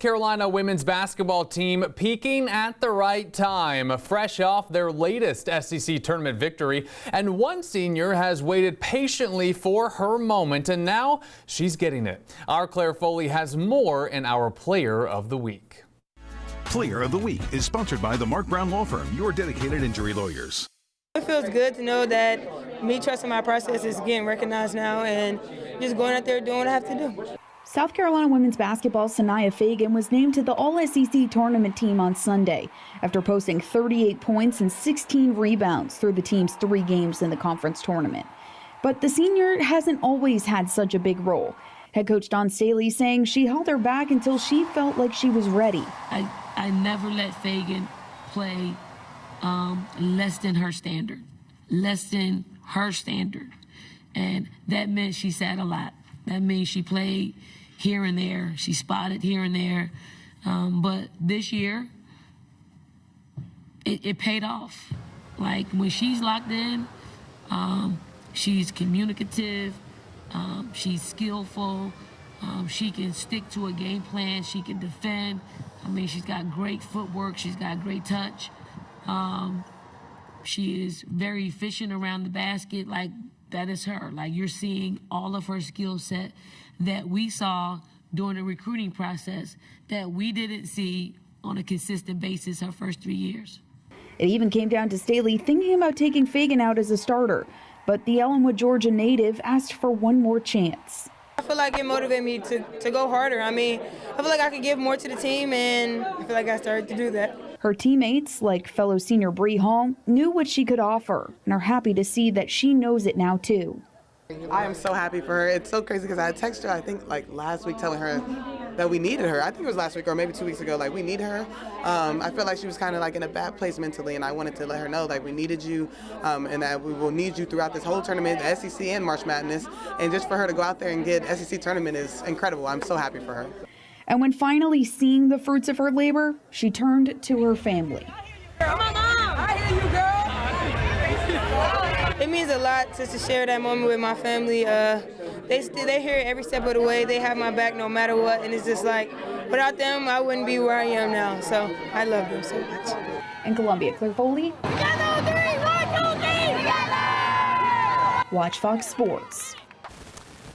Carolina women's basketball team peaking at the right time, fresh off their latest SEC tournament victory. And one senior has waited patiently for her moment, and now she's getting it. Our Claire Foley has more in our Player of the Week. Player of the Week is sponsored by the Mark Brown Law Firm, your dedicated injury lawyers. It feels good to know that me trusting my process is getting recognized now and just going out there doing what I have to do. South Carolina women's basketball Sania Feagin was named to the All-SEC tournament team on Sunday after posting 38 points and 16 rebounds through the team's 3 games in the conference tournament. But the senior hasn't always had such a big role. Head coach Dawn Staley saying she held her back until she felt like she was ready. I never let Feagin play less than her standard, and that meant she sat a lot. That means she played here and there, she spotted here and there, but this year it paid off. Like when she's locked in, she's communicative, she's skillful, she can stick to a game plan, she can defend. I mean, she's got great footwork, she's got great touch. She is very efficient around the basket. Like, that is her. Like, you're seeing all of her skill set that we saw during the recruiting process that we didn't see on a consistent basis her first 3 years. It even came down to Staley thinking about taking Feagin out as a starter, but the Ellenwood, Georgia native asked for one more chance. I feel like it motivated me to go harder. I mean, I feel like I could give more to the team, and I feel like I started to do that. Her teammates, like fellow senior Bree Hall, knew what she could offer and are happy to see that she knows it now too. I am so happy for her. It's so crazy because I texted her, I think like last week, telling her that we needed her. I think it was last week or maybe 2 weeks ago, like we need her. I feel like she was kind of like in a bad place mentally, and I wanted to let her know like we needed you and that we will need you throughout this whole tournament, the SEC and March Madness. And just for her to go out there and get SEC tournament is incredible. I'm so happy for her. And when finally seeing the fruits of her labor, she turned to her family. I hear you, girl. It means a lot just to share that moment with my family. They hear it every step of the way. They have my back no matter what, and it's just like, without them, I wouldn't be where I am now. So I love them so much. In Columbia, Claire Foley. Watch Fox Sports.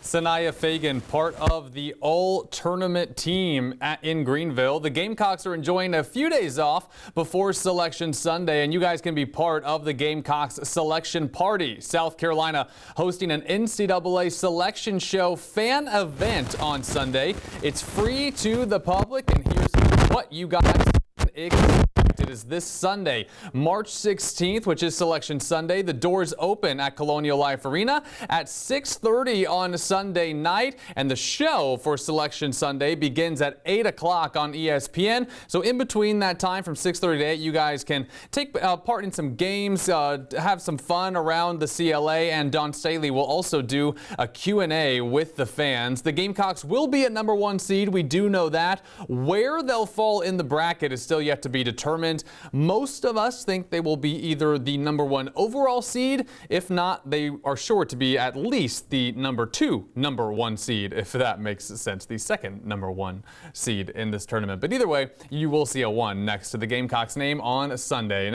Sania Feagin, part of the all-tournament team in Greenville. The Gamecocks are enjoying a few days off before Selection Sunday, and you guys can be part of the Gamecocks selection party. South Carolina hosting an NCAA selection show fan event on Sunday. It's free to the public, and here's what you guys can expect. It is this Sunday, March 16th, which is Selection Sunday. The doors open at Colonial Life Arena at 6:30 on Sunday night, and the show for Selection Sunday begins at 8 o'clock on ESPN. So in between that time from 6:30 to 8, you guys can take part in some games, have some fun around the CLA, and Dawn Staley will also do a Q&A with the fans. The Gamecocks will be a #1 seed. We do know that. Where they'll fall in the bracket is still yet to be determined. Most of us think they will be either the #1 overall seed. If not, they are sure to be at least the #1 seed, if that makes sense, the second #1 seed in this tournament. But either way, you will see a 1 next to the Gamecocks name on Sunday.